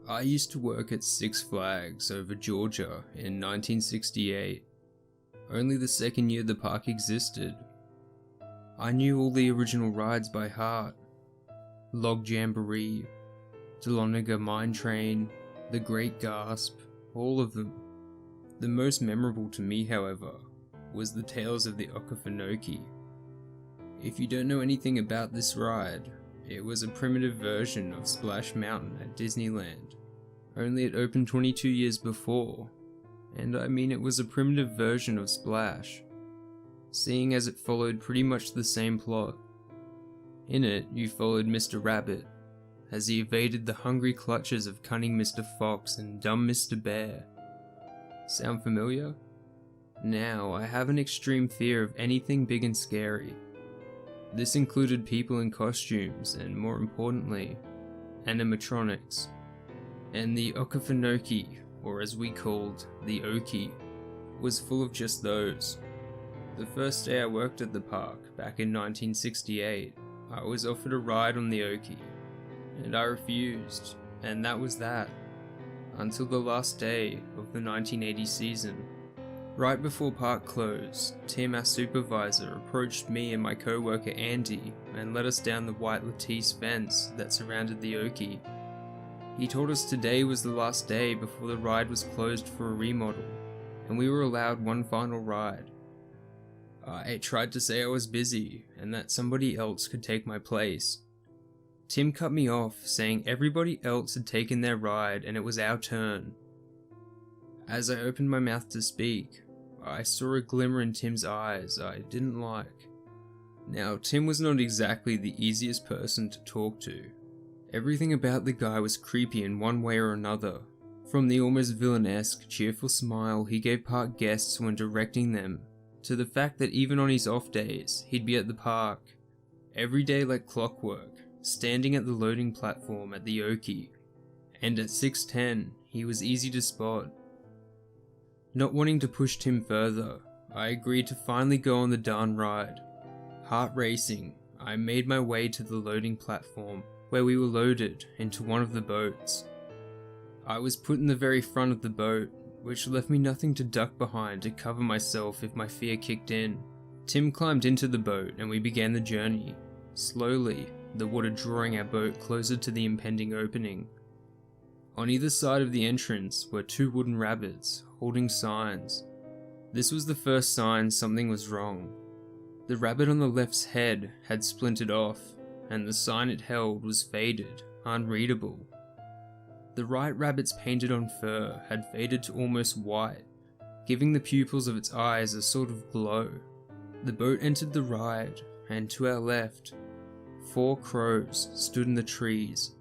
I used to work at Six Flags over Georgia in 1968, only the second year the park existed. I knew all the original rides by heart. Log Jamboree, Dahlonega Mine Train, The Great Gasp, all of them. The most memorable to me, however, was the Tales of the Okefenokee. If you don't know anything about this ride, it was a primitive version of Splash Mountain at Disneyland, only it opened 22 years before, and I mean it was a primitive version of Splash, seeing as it followed pretty much the same plot. In it, you followed Mr. Rabbit, as he evaded the hungry clutches of cunning Mr. Fox and dumb Mr. Bear. Sound familiar? Now, I have an extreme fear of anything big and scary. This included people in costumes, and more importantly, animatronics. And the Okefenokee, or as we called, the Okie, was full of just those. The first day I worked at the park, back in 1968, I was offered a ride on the Okie, and I refused, and that was that. Until the last day of the 1980 season. Right before park closed, Tim, our supervisor, approached me and my co-worker Andy and led us down the white lattice fence that surrounded the Okie. He told us today was the last day before the ride was closed for a remodel, and we were allowed one final ride. I tried to say I was busy and that somebody else could take my place. Tim cut me off, saying everybody else had taken their ride and it was our turn. As I opened my mouth to speak, I saw a glimmer in Tim's eyes I didn't like. Now, Tim was not exactly the easiest person to talk to. Everything about the guy was creepy in one way or another, from the almost villanesque, cheerful smile he gave park guests when directing them, to the fact that even on his off days, he'd be at the park, every day like clockwork, standing at the loading platform at the Okie, and at 6:10, he was easy to spot. Not wanting to push Tim further, I agreed to finally go on the darn ride. Heart racing, I made my way to the loading platform, where we were loaded into one of the boats. I was put in the very front of the boat, which left me nothing to duck behind to cover myself if my fear kicked in. Tim climbed into the boat and we began the journey, slowly, the water drawing our boat closer to the impending opening. On either side of the entrance were two wooden rabbits, holding signs. This was the first sign something was wrong. The rabbit on the left's head had splintered off, and the sign it held was faded, unreadable. The right rabbit's painted on fur had faded to almost white, giving the pupils of its eyes a sort of glow. The boat entered the ride, and to our left, 4 crows stood in the trees,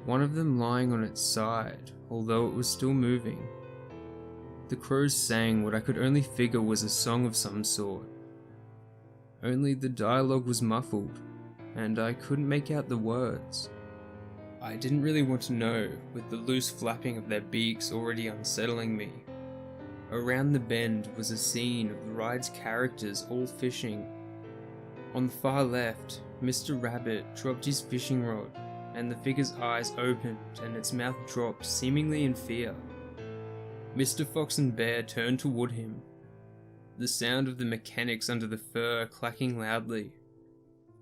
one of them lying on its side, although it was still moving. The crows sang what I could only figure was a song of some sort. Only the dialogue was muffled, and I couldn't make out the words. I didn't really want to know, with the loose flapping of their beaks already unsettling me. Around the bend was a scene of the ride's characters all fishing. On the far left, Mr. Rabbit dropped his fishing rod, and the figure's eyes opened and its mouth dropped, seemingly in fear. Mr. Fox and Bear turned toward him, the sound of the mechanics under the fur clacking loudly.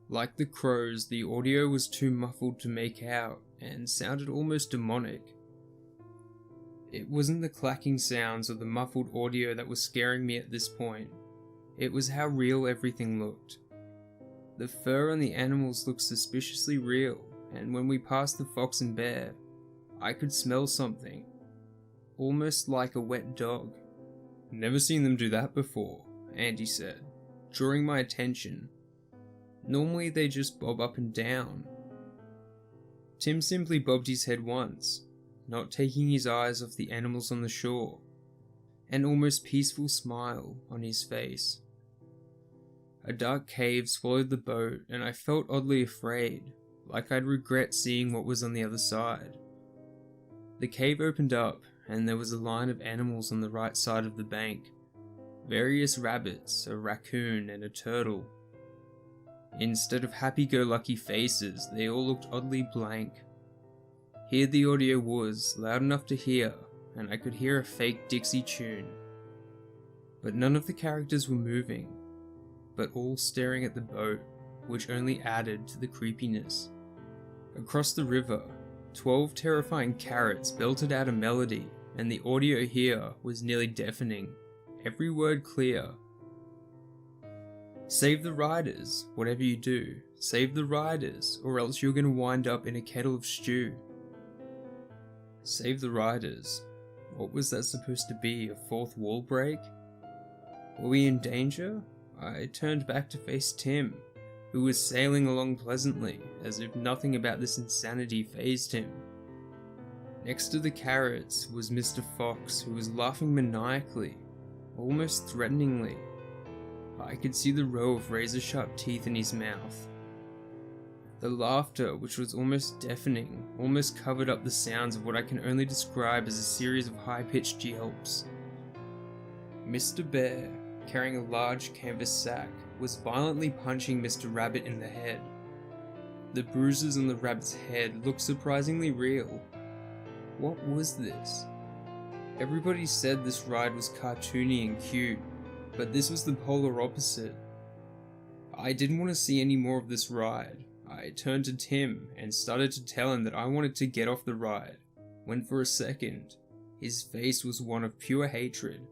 Like the crows, the audio was too muffled to make out, and sounded almost demonic. It wasn't the clacking sounds or the muffled audio that was scaring me at this point. It was how real everything looked. The fur on the animals looked suspiciously real, and when we passed the fox and bear, I could smell something, almost like a wet dog. "Never seen them do that before," Andy said, drawing my attention. "Normally they just bob up and down." Tim simply bobbed his head once, not taking his eyes off the animals on the shore, an almost peaceful smile on his face. A dark cave swallowed the boat, and I felt oddly afraid, like I'd regret seeing what was on the other side. The cave opened up, and there was a line of animals on the right side of the bank. Various rabbits, a raccoon, and a turtle. Instead of happy-go-lucky faces, they all looked oddly blank. Here the audio was, loud enough to hear, and I could hear a fake Dixie tune. But none of the characters were moving, but all staring at the boat, which only added to the creepiness. Across the river, 12 terrifying carrots belted out a melody, and the audio here was nearly deafening, every word clear. Save the riders, whatever you do, save the riders, or else you're gonna wind up in a kettle of stew. Save the riders. What was that supposed to be, a fourth wall break? Were we in danger? I turned back to face Tim, who was sailing along pleasantly, as if nothing about this insanity fazed him. Next to the carrots was Mr. Fox, who was laughing maniacally, almost threateningly. I could see the row of razor-sharp teeth in his mouth. The laughter, which was almost deafening, almost covered up the sounds of what I can only describe as a series of high-pitched yelps. Mr. Bear, carrying a large canvas sack, was violently punching Mr. Rabbit in the head. The bruises on the rabbit's head looked surprisingly real. What was this? Everybody said this ride was cartoony and cute, but this was the polar opposite. I didn't want to see any more of this ride. I turned to Tim and started to tell him that I wanted to get off the ride, when for a second, his face was one of pure hatred.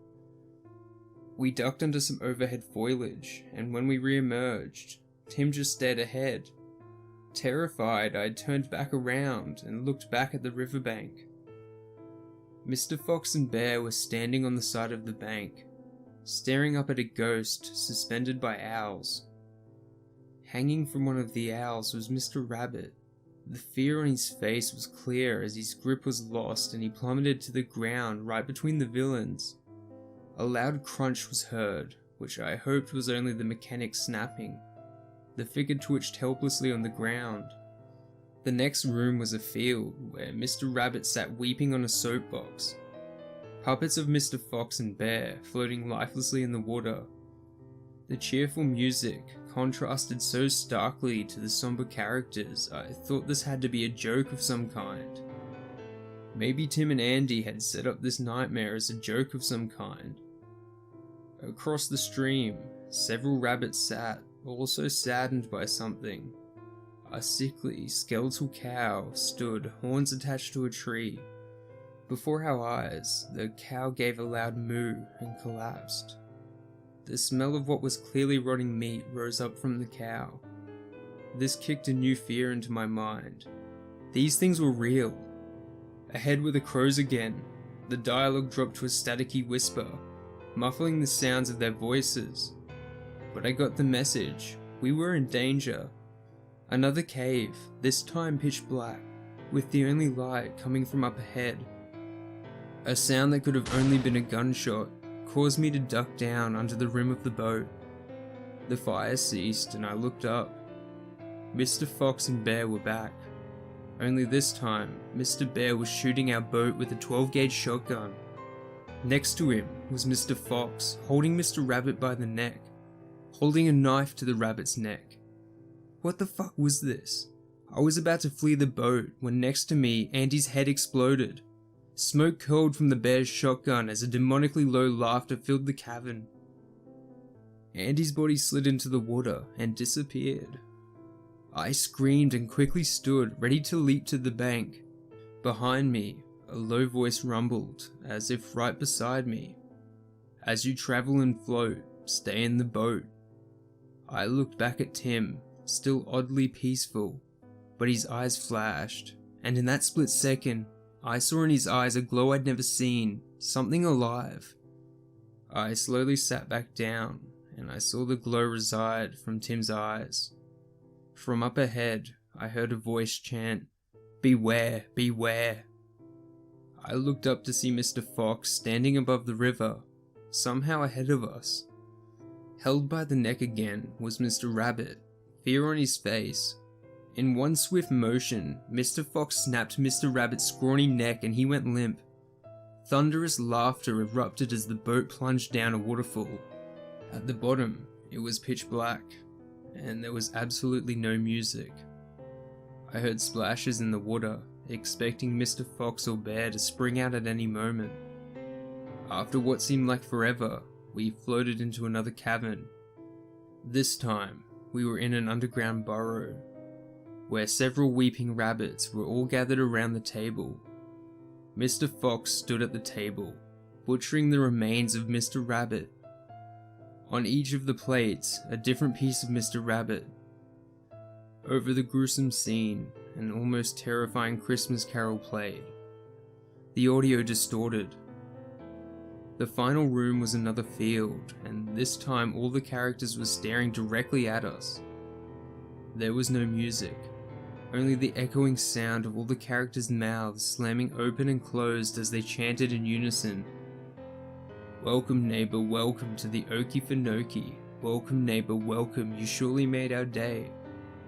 We ducked under some overhead foliage, and when we re-emerged, Tim just stared ahead. Terrified, I turned back around and looked back at the riverbank. Mr. Fox and Bear were standing on the side of the bank, staring up at a ghost suspended by owls. Hanging from one of the owls was Mr. Rabbit. The fear on his face was clear as his grip was lost and he plummeted to the ground right between the villains. A loud crunch was heard, which I hoped was only the mechanic snapping. The figure twitched helplessly on the ground. The next room was a field where Mr. Rabbit sat weeping on a soapbox. Puppets of Mr. Fox and Bear floating lifelessly in the water. The cheerful music contrasted so starkly to the somber characters, I thought this had to be a joke of some kind. Maybe Tim and Andy had set up this nightmare as a joke of some kind. Across the stream, several rabbits sat, also saddened by something. A sickly, skeletal cow stood, horns attached to a tree. Before our eyes, the cow gave a loud moo and collapsed. The smell of what was clearly rotting meat rose up from the cow. This kicked a new fear into my mind. These things were real. Ahead were the crows again. The dialogue dropped to a staticky whisper, muffling the sounds of their voices. But I got the message. We were in danger. Another cave, this time pitch black, with the only light coming from up ahead. A sound that could have only been a gunshot caused me to duck down under the rim of the boat. The fire ceased and I looked up. Mr. Fox and Bear were back. Only this time, Mr. Bear was shooting our boat with a 12-gauge shotgun. Next to him was Mr. Fox, holding Mr. Rabbit by the neck, holding a knife to the rabbit's neck. What the fuck was this? I was about to flee the boat when next to me, Andy's head exploded. Smoke curled from the bear's shotgun as a demonically low laughter filled the cavern. Andy's body slid into the water and disappeared. I screamed and quickly stood, ready to leap to the bank. Behind me, a low voice rumbled, as if right beside me. As you travel and float, stay in the boat. I looked back at Tim, still oddly peaceful, but his eyes flashed, and in that split second, I saw in his eyes a glow I'd never seen, something alive. I slowly sat back down, and I saw the glow reside from Tim's eyes. From up ahead, I heard a voice chant, "Beware, beware." I looked up to see Mr. Fox standing above the river, somehow ahead of us. Held by the neck again was Mr. Rabbit, fear on his face. In one swift motion, Mr. Fox snapped Mr. Rabbit's scrawny neck and he went limp. Thunderous laughter erupted as the boat plunged down a waterfall. At the bottom, it was pitch black, and there was absolutely no music. I heard splashes in the water, expecting Mr. Fox or Bear to spring out at any moment. After what seemed like forever, we floated into another cavern. This time, we were in an underground burrow, where several weeping rabbits were all gathered around the table. Mr. Fox stood at the table, butchering the remains of Mr. Rabbit. On each of the plates, a different piece of Mr. Rabbit. Over the gruesome scene, an almost terrifying Christmas carol played. The audio distorted. The final room was another field, and this time all the characters were staring directly at us. There was no music, only the echoing sound of all the characters' mouths slamming open and closed as they chanted in unison. "Welcome neighbor, welcome to the Okefenokee. Welcome neighbor, welcome, you surely made our day.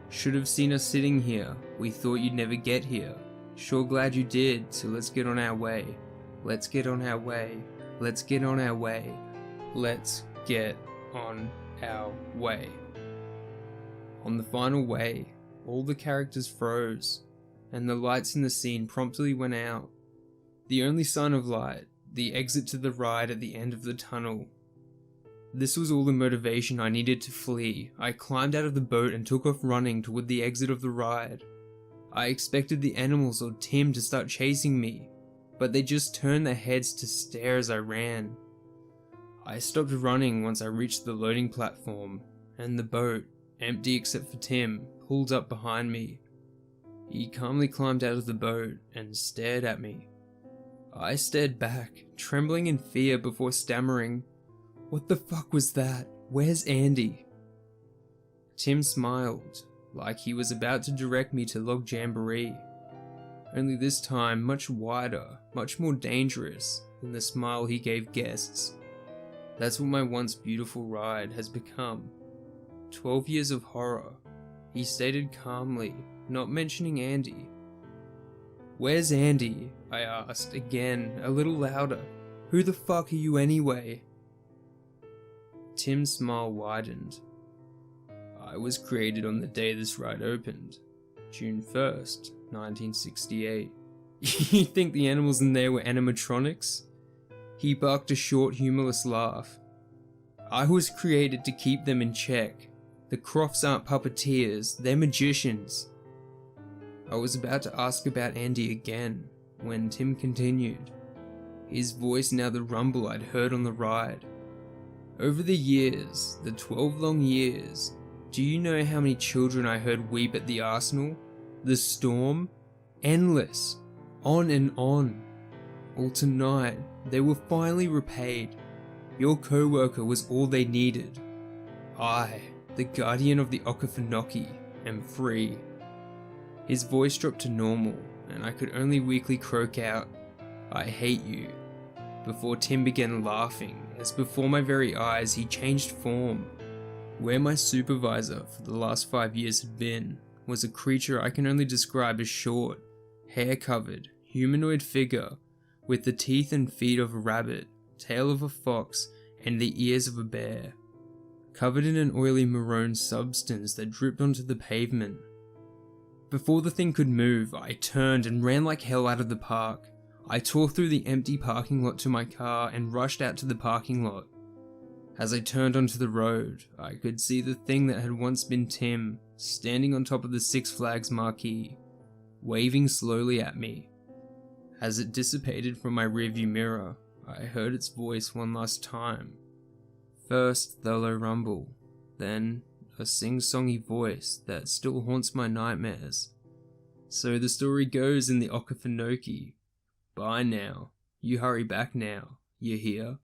Should have seen us sitting here, we thought you'd never get here. Sure glad you did, so let's get on our way. Let's get on our way. Let's get on our way. Let's get on our way." On the final way, all the characters froze, and the lights in the scene promptly went out. The only sign of light, the exit to the ride at the end of the tunnel. This was all the motivation I needed to flee. I climbed out of the boat and took off running toward the exit of the ride. I expected the animals or Tim to start chasing me, but they just turned their heads to stare as I ran. I stopped running once I reached the loading platform, and the boat, empty except for Tim, pulled up behind me. He calmly climbed out of the boat and stared at me. I stared back, trembling in fear before stammering, "What the fuck was that? Where's Andy?" Tim smiled, like he was about to direct me to Log Jamboree. Only this time much wider, much more dangerous than the smile he gave guests. That's what my once beautiful ride has become. 12 years of horror, he stated calmly, not mentioning Andy. "Where's Andy?" I asked, again, a little louder. "Who the fuck are you anyway?" Tim's smile widened. "I was created on the day this ride opened, June 1st, 1968. You think the animals in there were animatronics?" He barked a short, humorless laugh. "I was created to keep them in check. The Crofts aren't puppeteers, they're magicians." I was about to ask about Andy again, when Tim continued, his voice now the rumble I'd heard on the ride. "Over the years, the 12 long years, do you know how many children I heard weep at the arsenal? The storm? Endless. On and on. Well, tonight, they were finally repaid. Your co-worker was all they needed. I, the guardian of the Okefenokee, am free." His voice dropped to normal, and I could only weakly croak out, "I hate you," before Tim began laughing, as before my very eyes he changed form. Where my supervisor for the last 5 years had been, was a creature I can only describe as short, hair-covered, humanoid figure, with the teeth and feet of a rabbit, tail of a fox, and the ears of a bear, covered in an oily maroon substance that dripped onto the pavement. Before the thing could move, I turned and ran like hell out of the park. I tore through the empty parking lot to my car and rushed out to the parking lot. As I turned onto the road, I could see the thing that had once been Tim, standing on top of the Six Flags marquee, waving slowly at me. As it dissipated from my rearview mirror, I heard its voice one last time. First the low rumble, then a sing-songy voice that still haunts my nightmares. So the story goes in the Okefenokee. Bye now. You hurry back now. You hear?